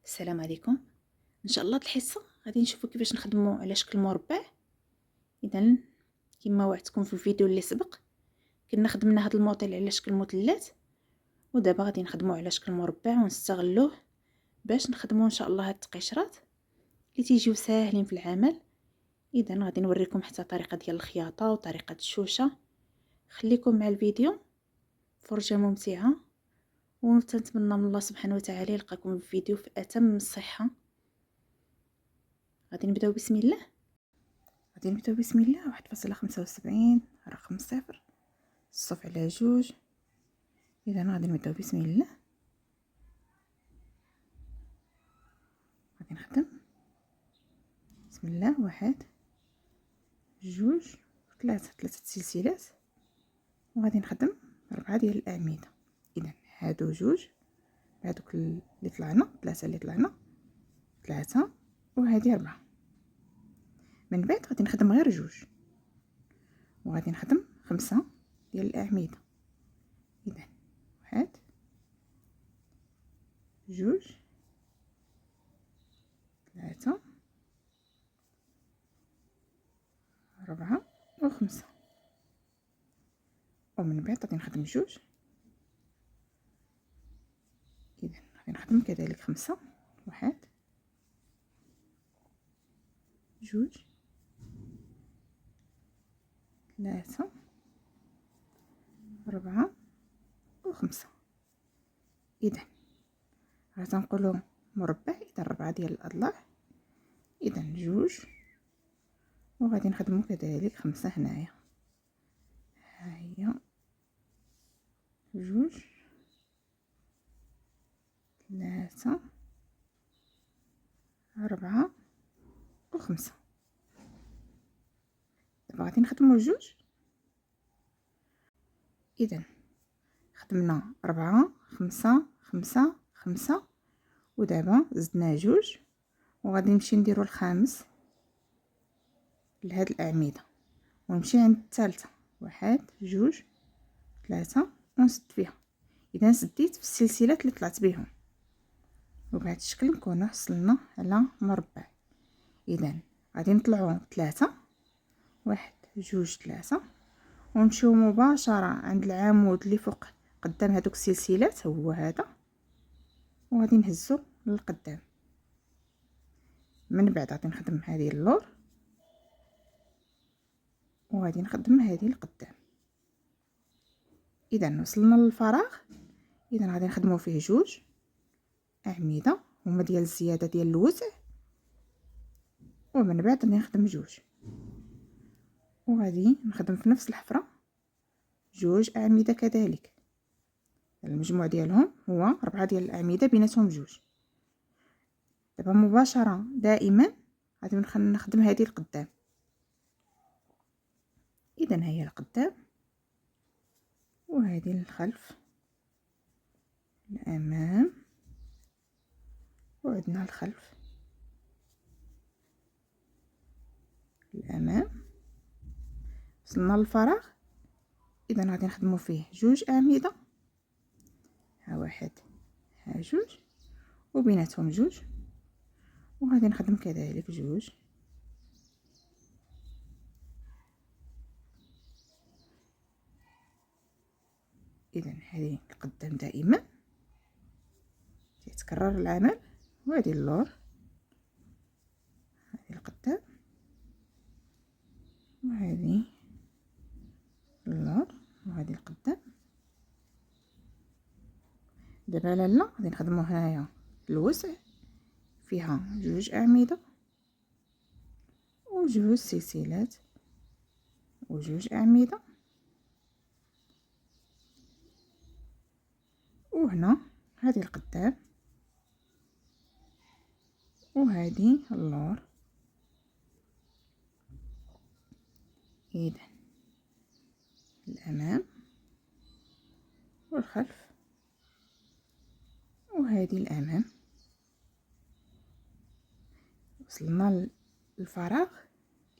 السلام عليكم. ان شاء الله الحصه غادي نشوفوا كيفاش نخدموا على شكل مربع. اذا كما وعدتكم في الفيديو اللي سبق كنا خدمنا هذا الموديل على شكل مثلث، ودابا غادي نخدموا على شكل مربع ونستغلوه باش نخدموا ان شاء الله هاد التقشرات اللي تيجيو ساهلين في العمل. اذا غادي نوريكم حتى طريقه ديال الخياطه وطريقه الشوشه. خليكم مع الفيديو، فرجه ممتعه، ونتمنى من الله سبحانه وتعالى يلقاكم الفيديو في اتم الصحه. غادي نبداو بسم الله. غادي نبداو بسم الله 1.75 رقم 0 الصف على 2. اذا غادي نبداو بسم الله. غادي نخدم بسم الله 1 2 3 سلسلات، وغادي نخدم 4 ديال الاعمده. اذا هادو 2 هادوك اللي طلعنا 3 اللي طلعنا 3 وهذه 4. من بعد غادي نخدم غير 2 وغادي نخدم 5 ديال الاعمده. اذا 1 2 3 4 و5. ومن بعد غادي نخدم 2. اذا غادي نخدم كذلك 5 1 2 3 4 و5. اذا غتنقولوا مربع، اذا 4 ديال الاضلاع، اذا 2 وغادي نخدموا كذلك 5 هنايا. ها هي 2 3 4 و5. دابا غادي نخدموا 2. اذا خدمنا 4 5 5 5 ودابا زدنا 2 وغادي نمشي نديرو الخامس لهاد الاعمده ونمشي عند الثالثه 1 2 3 ونسد فيها. اذا سديت في السلسلات اللي طلعت بهم، وبهذا الشكل نكونوا حصلنا على مربع. اذا غادي نطلعوا 3 1 2 3 ونمشيو مباشره عند العمود اللي فوق قدام هذوك السلسلات، هو هذا، وغادي نهزو للقدام. من بعد غادي نخدم هذه اللور وغادي نخدم هذه القدام. اذا وصلنا للفراغ. اذا غادي نخدموا فيه 2 اعمده هما ديال الزياده ديال الوسع، ومن بعد غادي نخدم 2 وغادي نخدم في نفس الحفره 2 اعمده كذلك. المجموع ديالهم هو 4 ديال الاعمده بيناتهم 2. دابا مباشره دائما غادي نخدم هذه القدام. اذا هي القدام وهذه الخلف، الامام وعندنا الخلف، الامام. وصلنا للفراغ. اذا غادي نخدموا فيه 2 اعمده، ها 1 ها 2 وبيناتهم 2، وغادي نخدم كذلك 2. اذا هذه القدام دائما يتكرر العمل، وهذه اللور، هذه القدام وهذه اللور وهذه القدام. دابا لاله غادي نخدموا هنايا الوسع فيها 2 اعمده و2 سلسلات و2 اعمده، وهنا هذه القدام وهذه اللور. اذا الامام والخلف وهذه الامام. وصلنا للفراغ.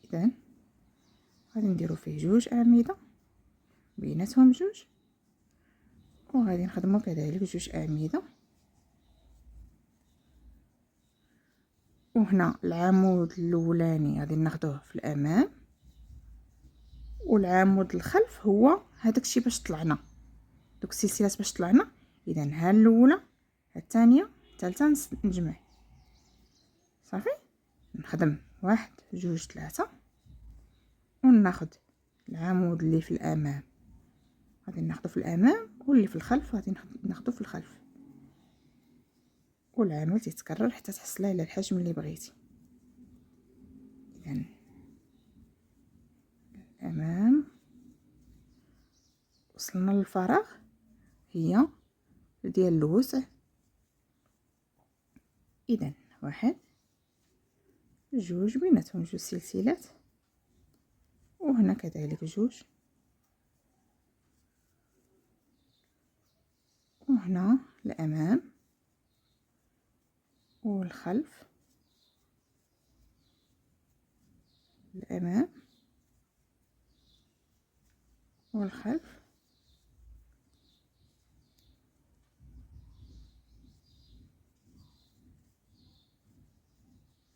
اذا غادي نديرو فيه 2 اعمده بيناتهم 2، وغادي نخدمو كذلك 2 اعمده وهنا العمود الاولاني غادي ناخدوه في الامام، والعمود الخلف هو هذاك الشيء باش طلعنا دوك السلسلات باش طلعنا. اذا ها الاولى، ها الثانيه، الثالثه نجمع صافي. نخدم 1 2 3 وناخد العمود اللي في الامام غادي ناخدو في الامام، واللي في الخلف غادي ناخدو في الخلف، والعمل تيتكرر حتى تحصلي على الحجم اللي بغيتي. اذا الامام وصلنا للفراغ هي ديال الوسع. اذا 1 2 بيناتهم 2 سلسلات، وهنا كذلك 2، وهنا الامام والخلف، الامام والخلف،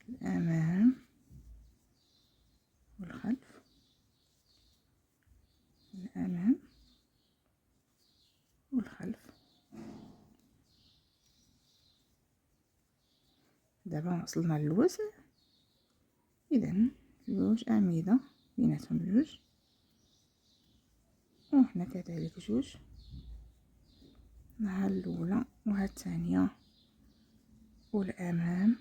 الامام والخلف، الامام والخلف. دابا وصلنا للوسع. اذا 2 اعمده بيناتهم 2، وهنا كذلك 2، ها الاولى وها الثانيه، والامام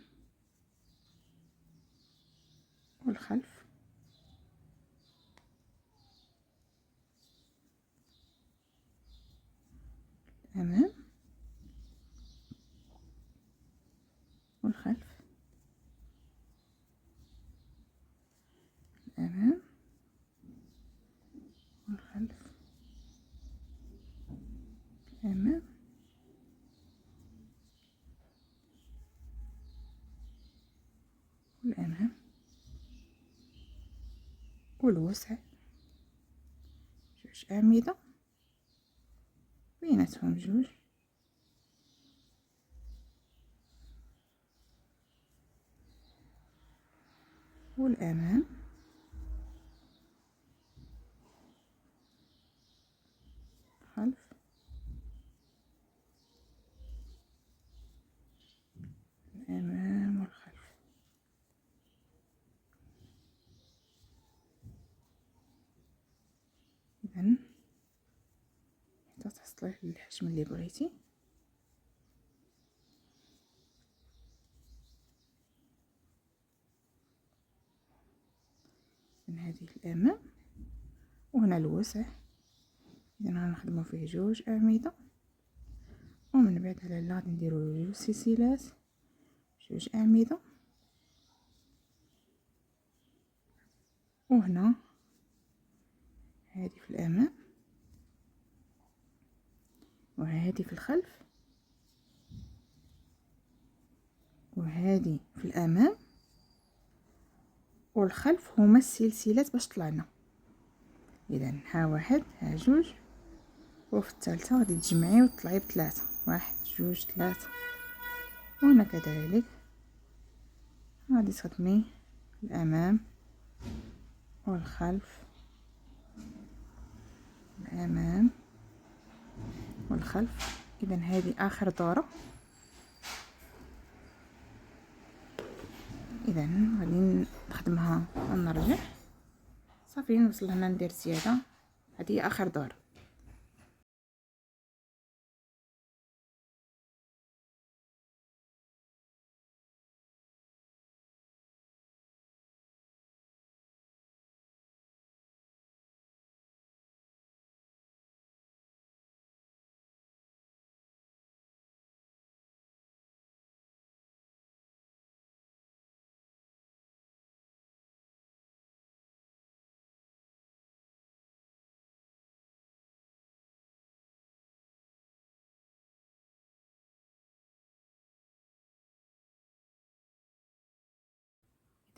والخلف، الامام والخلف، الامام والخلف، الامام والامام والوسع 2 اعمده بيناتهم 2، والامام خلف، الامام والخلف. اذا حتى تحصلي للحجم اللي بغيتي. من هذه الامام، وهنا الوسع، اذا غنخدمو فيه 2 اعمده، ومن بعد على لا غادي نديرو 2 سلسلات 2 اعمده، وهنا هذه في الامام وهذه في الخلف وهذه في الامام والخلف، هما السلسلات باش طلعنا. اذا ها 1 ها 2، وفي الثالثه غادي تجمعي وتطلعي ب3 1 2 3، وهنا كذلك غادي تخدمي الامام والخلف، الامام والخلف. اذا هذه اخر دوره. اذا غادي نخدمها ونرجع صافي. نوصل هنا ندير زياده، هذه اخر دوره.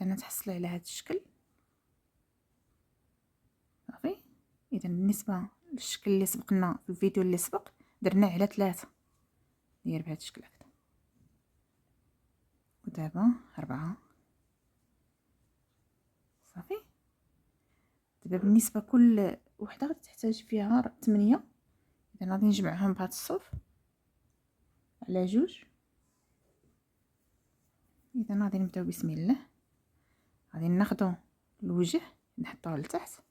اذا تحصلي على هذا الشكل صافي. اذا بالنسبه للشكل اللي سبقنا في الفيديو اللي سبق درنا على 3، داير بهذا الشكل هكذا، ودابا 4. صافي. دابا بالنسبه كل وحده غتحتاج فيها 8. اذا غادي نجمعهم بهذا الصوف على 2. اذا غادي نبداو بسم الله. غادي ناخذوا الوجه نحطوه لتحت،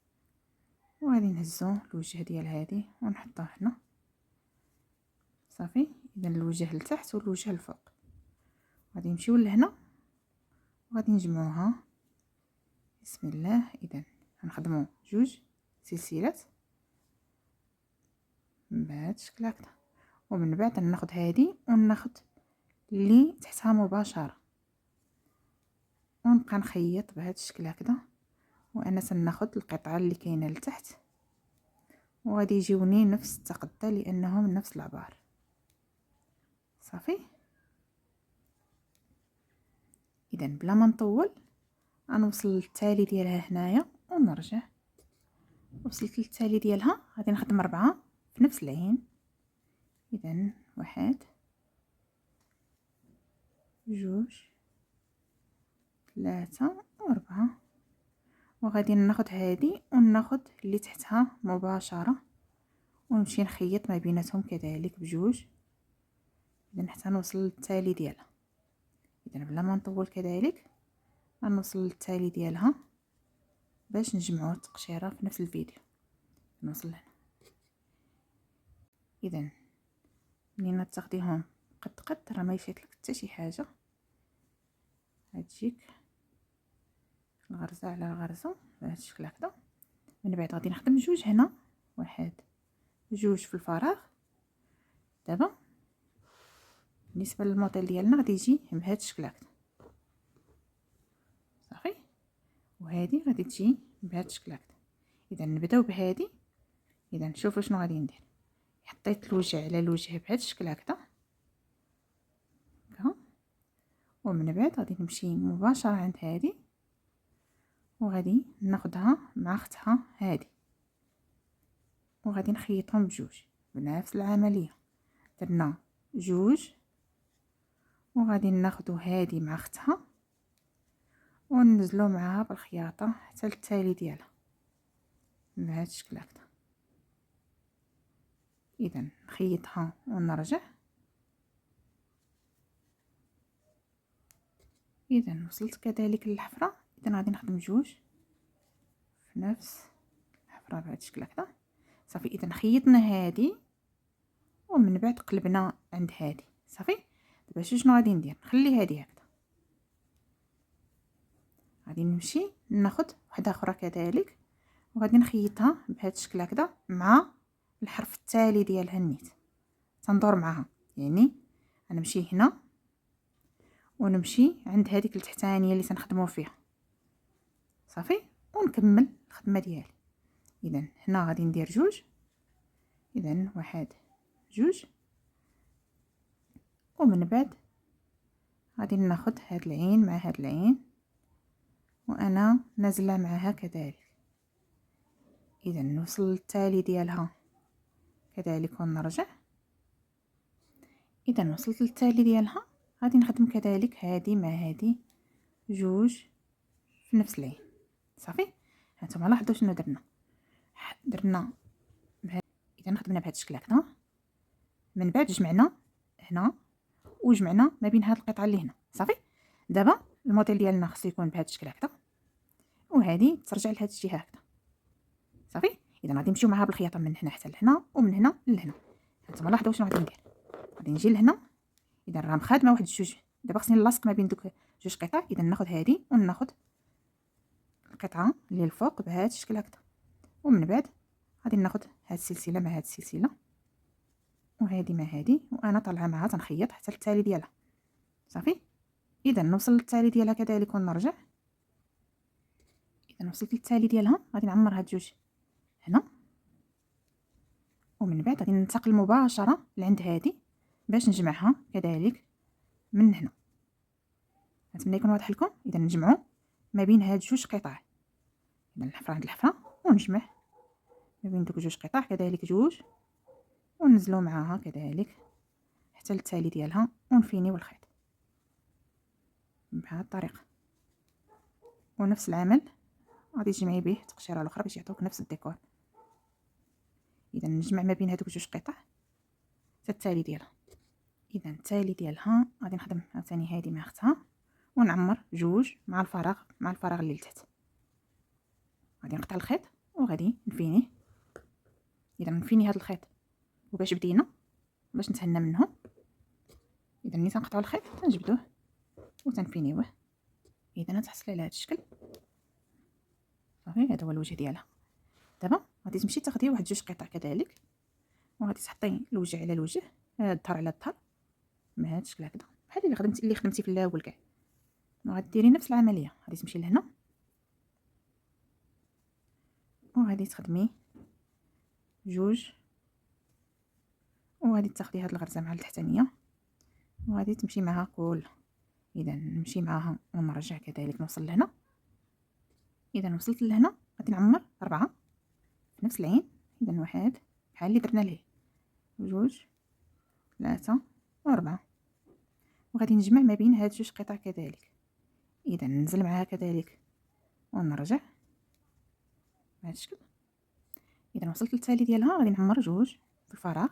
وغادي نهزو الوجه ديال هذه ونحطوه هنا. صافي. اذا الوجه لتحت والوجه الفوق. غادي نمشيو لهنا وغادي نجمعوها بسم الله. اذا غنخدموا 2 سلسلات بهذا الشكل هكذا، ومن بعد ناخذ هذه وناخذ اللي تحتها مباشره ونبقى نخيط بهذا الشكل هكذا، وانا سناخذ القطعه اللي كاينه لتحت وغادي يجيوني نفس التقدة لانهم نفس العبار. صافي. اذا بلا ما نطول غنوصل للتالي ديالها هنايا ونرجع. وصلت للتالي ديالها غادي نخدم 4 في نفس العين. اذا 1 2 3 و4، وغادي ناخذ هذه وناخذ اللي تحتها مباشره ونمشي نخيط ما بيناتهم كذلك بجوج. اذا حتى نوصل للتالي ديالها. اذا بلا ما نطول كذلك غنوصل للتالي ديالها باش نجمعوا التقشيره في نفس الفيديو. نوصل هنا. اذا منين تاخديهم قد راه ما يفيت لك حتى شي حاجه، غتجيك الغرزه على الغرزه بهذا الشكل هكذا. من بعد غادي نخدم 2 هنا، 1 2 في الفراغ. دابا بالنسبه للموديل ديالنا غادي يجي بهذا الشكل هكذا. صافي. وهذه غادي تجي بهذا الشكل هكذا. اذا نبداو بهذه. اذا شوفوا شنو غادي ندير. حطيت الوجه على الوجه بهذا الشكل هكذا، ومن بعد غادي نمشي مباشره عند هذه وغادي ناخذها مع اختها هذه وغادي نخيطهم بجوج بنفس العمليه. درنا 2 وغادي ناخذوا هذه مع اختها وننزلوا معها بالخياطه حتى التالي ديالها بهذا الشكل هكذا. اذا نخيطها ونرجع. اذا وصلت كذلك للحفره. اذا غادي نخدم 2 في نفس الحفره بهذا الشكل هكذا. صافي. اذا خيطنا هذه ومن بعد قلبنا عند هذه. صافي. دابا شنو غادي ندير؟ نخلي هذه هكذا، غادي نمشي ناخذ وحده اخرى كذلك وغادي نخيطها بهذا الشكل هكذا مع الحرف التالي ديالها النيت. تندور معها، يعني غنمشي هنا ونمشي عند هذيك التحتانيه اللي سنخدموا فيها. صافي. ونكمل الخدمه ديالي. اذا هنا غادي ندير 2. اذا 1 2، ومن بعد غادي ناخذ هاد العين مع هاد العين وانا نازله معها كذلك. اذا نوصل للتالي ديالها كذلك ونرجع. اذا وصلت للتالي ديالها غادي نخدم كذلك هذه مع هذه 2 في نفس العين. صافي. هانتوما لاحظوا شنو درنا اذا خدمنا بهذا الشكل هكذا. من بعد جمعنا هنا وجمعنا ما بين هاد القطعه اللي هنا. صافي. دابا الموديل ديالنا خصو يكون بهذا الشكل هكذا، وهذه ترجع لهاد الجهه هكذا. صافي. اذا غادي نمشيو معها بالخياطه من هنا حتى لهنا ومن هنا لهنا. هانتوما لاحظوا شنو غادي ندير. غادي نجي لهنا. اذا راه مخادمه واحد 2. دابا خصني نلاصق ما بين دوك 2 قطع. اذا ناخذ هذه وناخذ القطعه اللي الفوق بهذا الشكل هكذا، ومن بعد غادي ناخذ هاد السلسله مع هاد السلسله وهذه مع هذه وانا طالعه معها تنخيط حتى التالي ديالها. صافي. اذا نوصل للتالي ديالها كذلك ونرجع. اذا وصلت للتالي ديالها غادي نعمر هاد 2 هنا، ومن بعد غادي ننتقل مباشره لعند هذه باش نجمعها كذلك من هنا. نتمنى يكون واضح لكم. اذا نجمعوا ما بين هاد 2 قطع. اذا الحفره عند الحفره ونجمع ما بين دوك 2 قطع كذلك 2 وننزلوا معاها كذلك حتى التالي ديالها ونفينيو الخيط. بهذه الطريقه. ونفس العمل غادي تجمعي به التقشيره الاخرى باش يعطوك نفس الديكور. اذا نجمع ما بين هذوك جوج قطع حتى التالي ديالها. اذا التالي ديالها غادي نخدم عاوتاني هذه مع اختها ونعمر جوج مع الفراغ اللي لتحت. غادي نقطع الخيط وغادي نفينيه. اذا نفيني هذا الخيط وباش بدينا باش نتهنى منه. اذا ملي تنقطعوا الخيط تنجبدوه وتنفينيوه. اذا تحصلي على هذا الشكل صافي. هذا هو الوجه ديالها. دابا غادي تمشي تاخدي واحد جوج قطع كذلك وغادي تحطي الوجه على الوجه، الظهر على الظهر بهذا الشكل هكذا بحال اللي خدمتي في الاول كاع. وغادي ديري نفس العمليه. غادي تمشي لهنا وغادي تخدمي جوج وغادي تاخدي هاد الغرزه مع التحتانيه وغادي تمشي معها كلها. اذا نمشي معها ونرجع كذلك نوصل لهنا. اذا وصلت لهنا غادي نعمر 4 في نفس العين. اذا واحد بحال اللي درنا ليه، جوج، 3 و4. وغادي نجمع ما بين هاد جوج قطع كذلك. اذا ننزل معها كذلك ونرجع بهذا الشكل. اذا وصلت للتالي ديالها غادي نعمر جوج في الفراغ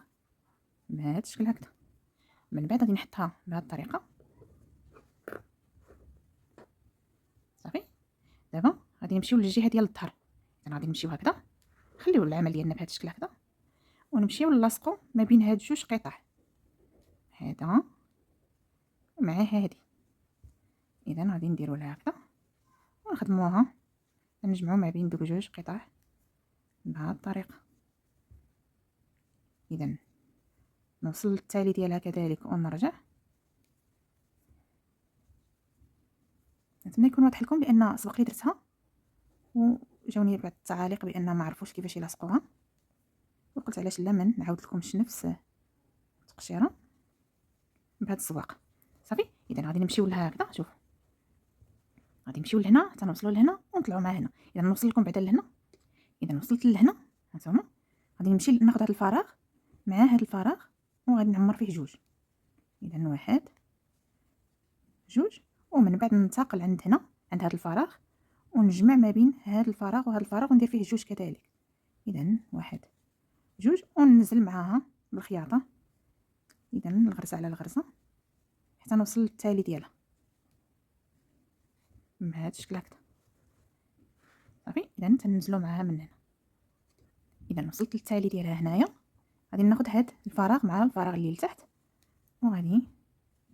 بهذا الشكل هكذا. من بعد غادي نحطها بهذه الطريقه صافي. دابا غادي نمشيو للجهه ديال الظهر. اذا غادي نمشيو هكذا، خليو العمل ديالنا بهذا الشكل هكذا ونمشيو نلاصقوا ما بين هاد جوج قطع، هذا مع هذه. اذا غادي نديرو لها هكذا ونخدموها نجمعوا ما بين دوك جوج قطع بهذه الطريقه. اذا نوصل للتالي ديالها كذلك ونرجع. نتمنى يكون واضح لكم لان سبق لي درتها وجاوني بعض التعاليق بان ما عرفوش كيفاش يلاصقوها، وقلت علاش لا من نعاود لكمش نفس التقشيره بهذا الزواق صافي. اذا غادي نمشيو لها هكذا. شوفوا غادي نمشيو لهنا حتى نوصلوا لهنا ونطلعوا مع هنا. اذا نوصل لكم بعدا لهنا. اذا وصلت لهنا هانتوما غادي نمشي ناخذ هذا الفراغ مع هذا الفراغ وغادي نعمر فيه جوج. اذا واحد، جوج، ومن بعد ننتقل عند هنا عند هذا الفراغ ونجمع ما بين هذا الفراغ وهذا الفراغ وندير فيه جوج كذلك. اذا واحد، جوج، وننزل معاها بالخياطه. اذا الغرزه على الغرزه حتى نوصل للتالي ديالها بهذا الشكل هكذا صافي. اذا تنزلوا معاها من هنا. اذا وصلت للتالي ديالها هنايا غادي ناخذ هذا الفراغ مع الفراغ اللي لتحت وغادي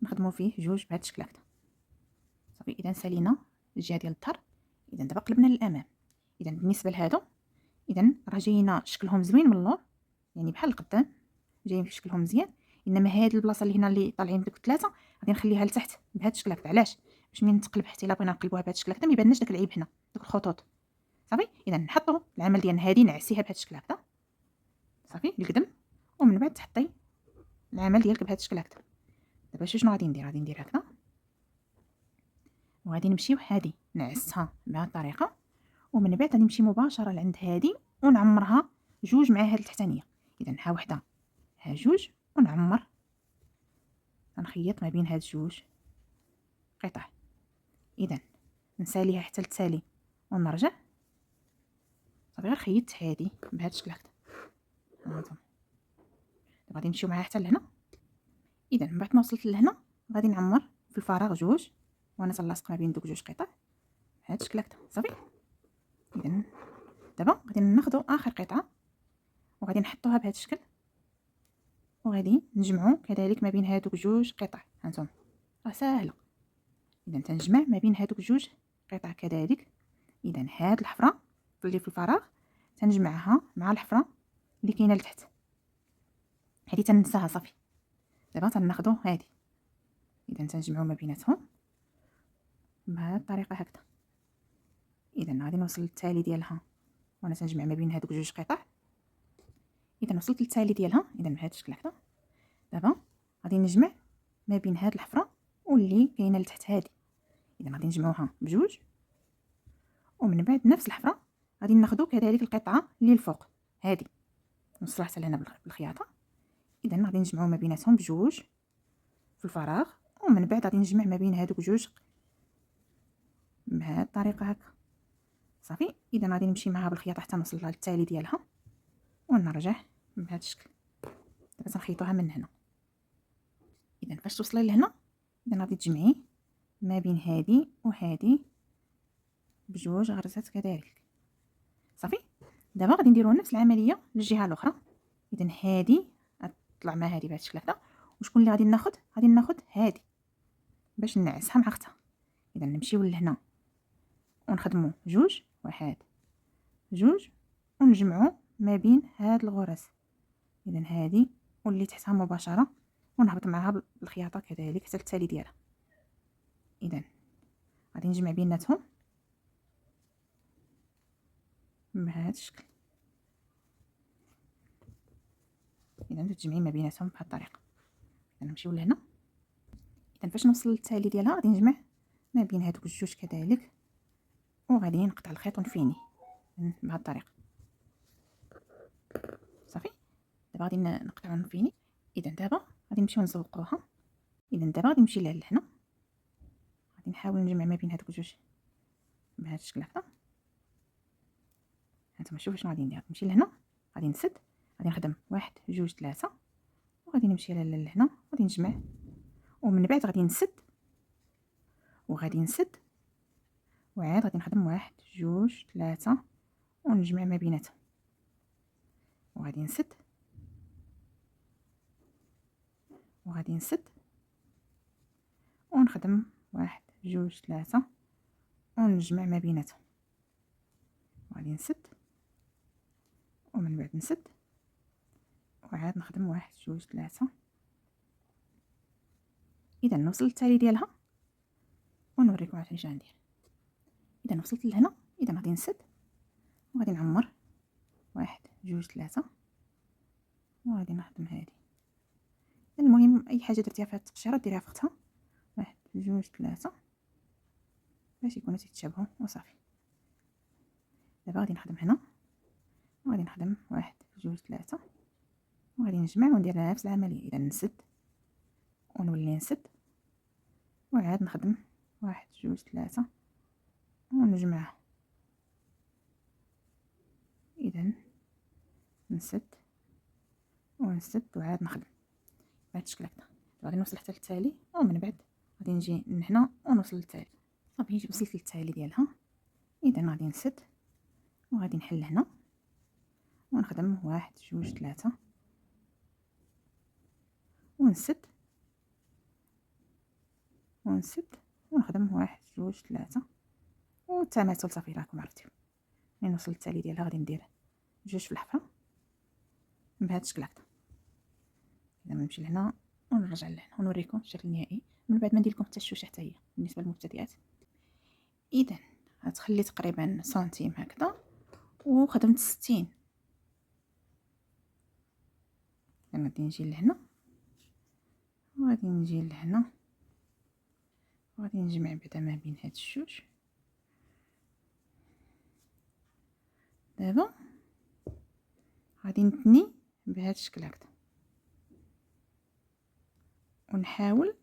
نخدموا فيه جوج بهذا الشكل هكذا صافي. اذا سالينا الجهه ديال الظهر. اذا دابا قلبنا للامام. اذا بالنسبه لهادو اذا راه جايين شكلهم زوين من اللور، يعني بحال القدام جايين في شكلهم مزيان. انما هاد البلاصه اللي هنا اللي طالعين دوك الثلاثه غادي نخليها لتحت بهذا الشكل هكذا. علاش؟ باش ملي نتقلب حتى الا بغينا نقلبوها بهذا الشكل هكذا ما يبانش داك العيب هنا، دوك الخطوط صافي. اذا نحطوا العمل ديالنا هادي نعسيها بهذا الشكل هكذا صافي القدم، ومن بعد تحطي العمل ديالك بهذا الشكل هكذا. دابا شنو غادي ندير؟ غادي ندير هكذا وغادي نمشيو هادي نعسها بهذه الطريقه، ومن بعد غادي نمشي مباشره لعند هادي ونعمرها جوج مع هاد التحتانيه. اذا ها وحده ها جوج ونعمر نخيط ما بين هاد جوج قطع. اذا نساليها حتى للتالي ونرجع صافي. غير خيطت هادي بهذا الشكل هكذا هانتوما. دابا غادي نمشيو معاها حتى لهنا. اذا من بعد ما وصلت لهنا غادي نعمر في الفراغ جوج وانا تنلاصق ما بين دوك جوج قطع بهذا الشكل هكذا صافي. اذا دابا غادي ناخذوا اخر قطعه وغادي نحطوها بهذا الشكل وغادي نجمعوا كذلك ما بين هادوك جوج قطع. هانتوما راه ساهله. اذا تنجمع ما بين هادوك جوج قطع كذلك. اذا هاد الحفره اللي في الفراغ تنجمعها مع الحفره اللي كاينه لتحت، هذه تننساها صافي. دابا تناخذوا هذه. اذا تنجمعوا ما بيناتهم بهذه الطريقه هكذا. اذا غادي نوصل للتالي ديالها وانا تنجمع ما بين هادوك جوج قطع. اذا وصلت للتالي ديالها اذا بهذا الشكل هكذا. دابا غادي نجمع ما بين هاد الحفره واللي كاينه لتحت هذه. اذا غادي نجمعوها بجوج، ومن بعد نفس الحفره غادي ناخذوا كذلك القطعه اللي الفوق هذه نوصلها حتى لهنا بالخياطه. اذا غادي نجمعوا ما بيناتهم بجوج في الفراغ، ومن بعد غادي نجمع ما بين هادوك جوج بهذه الطريقه هكا. صافي. اذا غادي نمشي معها بالخياطه حتى نوصل للتالي ديالها ونرجع بهذا الشكل. دابا تنخيطوها من هنا. اذا فاش توصلي لهنا اذا غادي تجمعي ما بين هذه وهذه بجوج غرزات كذلك. صافي. دابا غادي نديروا نفس العمليه للجهه الاخرى. اذا هذه غتطلع مع هذه بهذا الشكل هكا. وشكون اللي غادي ناخذ؟ غادي ناخذ هذه باش نعسها مع اختها. اذا نمشيو لهنا ونخدموا جوج، واحد جوج، ونجمعوا ما بين هاد الغرز. اذا هذه واللي تحتها مباشره ونهبط معها بالخياطه كذلك حتى التالي ديالها. اذا غادي نجمع بيناتهم بهذا الشكل. اذا تجمعي ما بيناتهم بهذه الطريقه. اذا نمشيو لهنا. اذا فاش نوصل للتالي ديالها غادي نجمع ما بين هذوك الجوج كذلك وغادي نقطع الخيط ونفيني بهذه الطريقه. صافي. دابا غادي نقطعو ونفيني. اذا دابا غادي نمشيو نزوقوها. اذا دابا غادي نمشي لهنا، غادي نحاول نجمع ما بين هذوك الجوج بهذا الشكل هكا. هانتوما شوفوا شنو غادي ندير. نمشي لهنا، غادي نسد، غادي نخدم واحد جوج ثلاثه، وغادي نمشي لهنا، غادي نجمع، ومن بعد غادي نسد وغادي نسد وعاد غادي نخدم واحد جوج ثلاثه ونجمع ما بيناتهم، وغادي نسد وغادي نسد ونخدم واحد جوج ثلاثه ونجمع ما بيناتهم، وغادي نسد ومن بعد نسد وعاد نخدم واحد جوج ثلاثه. اذا نوصل للتالي ديالها ونوريكم عاوتاني شنو غندير. اذا وصلت لهنا اذا غادي نسد وغادي نعمر واحد جوج ثلاثه وغادي نخدم هذه. المهم اي حاجه درتيها في هذه التقشيره ديريها في اختها، واحد جوج ثلاثه باش يكونوا تيتشابهوا وصافي. دابا غادي نخدم هنا وغادي نخدم واحد جوج ثلاثه وغادي نجمع وندير نفس العمليه. اذا نسد ونولي نسد وعاد نخدم واحد جوج ثلاثه ونجمع. اذا نسد ونسد وعاد نخدم بهذا الشكل هكذا. غادي نوصل حتى للتالي ومن بعد غادي نجي من هنا ونوصل للتالي. صافي وصلت للتالي ديالها. اذا غادي نسد وغادي نحل هنا ونخدم واحد جوج ثلاثه ونسد ونسد ونخدم واحد جوج ثلاثه والتماثل. صافي راكم عرفتوا. ملي نوصل للتالي ديالها غادي ندير جوج في الحفره بهذا الشكل هكذا. اذا نمشي لهنا ونرجع لهنا ونوريكم الشكل النهائي من بعد ما ندير لكم حتى الشوشه حتى هي بالنسبه للمبتدئات. اذا غتخلي تقريبا سنتيم هكذا وخدمت 60. غادي نجي لهنا وغادي نجي لهنا وغادي نجمع بعدا ما بين هاد الجوج. دابا غادي نتني بهذا الشكل هكذا ونحاول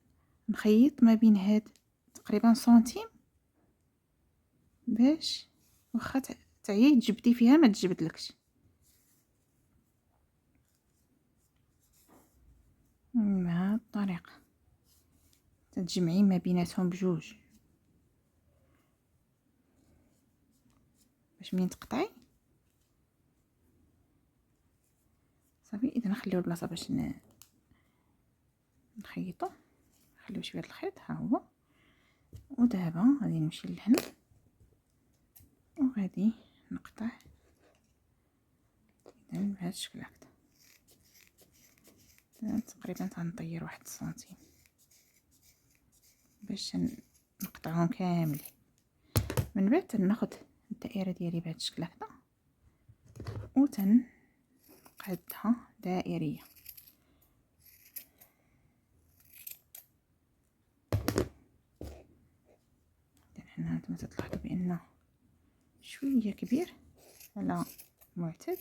نخيط ما بين هاد تقريبا سنتيم باش واخا تعيي تجبدي فيها ما تجبدلكش. بهذه الطريقه تجمعي ما بيناتهم بجوج باش منين تقطعي صافي. اذا نخليو البلاصه باش نخيطو، نخليو شويه الخيط ها هو. ودابا غادي نمشي لهنا وغادي نقطع اذا بهذا الشكل هكذا. تقريبا تنطير واحد سنتيم باش نقطعهم كاملين. من بعد تناخذ الدائره ديالي بهذا الشكل هكذا وتنقادها دائريه. هنا انتم تلاحظوا بانه شويه كبير على معتاد.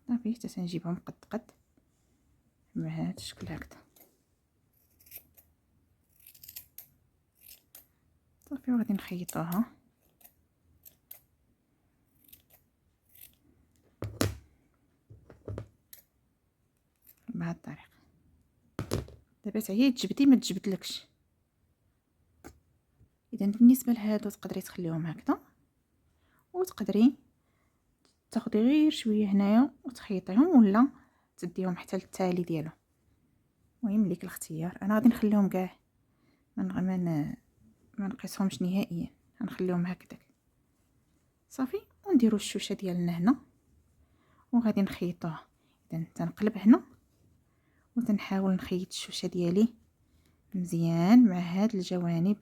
صافي حتى تنجيبهم قد بهذا الشكل هكذا. صافي وغادي نخيطوها بهذه الطريقه. دابا تعيي تجبدي ما تجبدلكش. اذا بالنسبه لهادو تقدري تخليهم هكذا، وتقدري تاخدي غير شويه هنايا وتخيطيهم، ولا تديهم حتى للتالي ديالو. المهم ليك الاختيار. انا غادي نخليهم كاع ما نقيسهمش نهائيا، غنخليهم هكذا صافي. ونديروا الشوشه ديالنا هنا وغادي نخيطوها. اذا تنقلب هنا وتنحاول نخيط الشوشه ديالي مزيان مع هاد الجوانب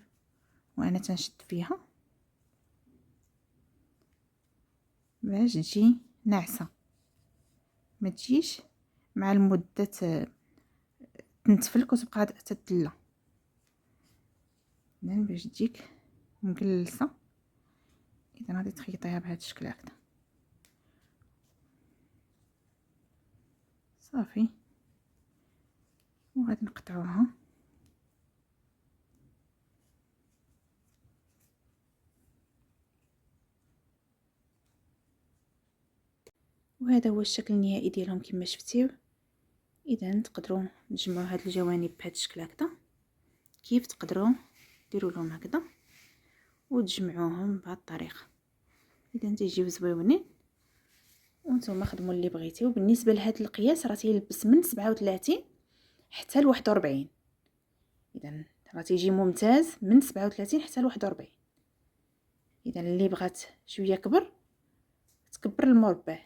وانا تنشد فيها باش تجي ناعسه، ما تجيش مع المده تنتفلك وتبقى تدلى. اذا باش تجيك مقلصه، اذا غادي تخيطيها بهذا الشكل هكذا صافي. وغادي نقطعوها وهذا هو الشكل النهائي ديالهم كما شفتيو. اذا تقدروا تجمعوا هاد الجوانب بهذا الشكل هكذا، كيف تقدروا ديروا لهم هكذا وتجمعوهم بهذه الطريقه. اذا تيجيو زويونين وانتم خدموا اللي بغيتيو. بالنسبه لهذا القياس راه تيلبس من 37 حتى ل 41. اذا راه تيجي ممتاز من 37 حتى ل 41. اذا اللي بغات شويه كبر تكبر المربع،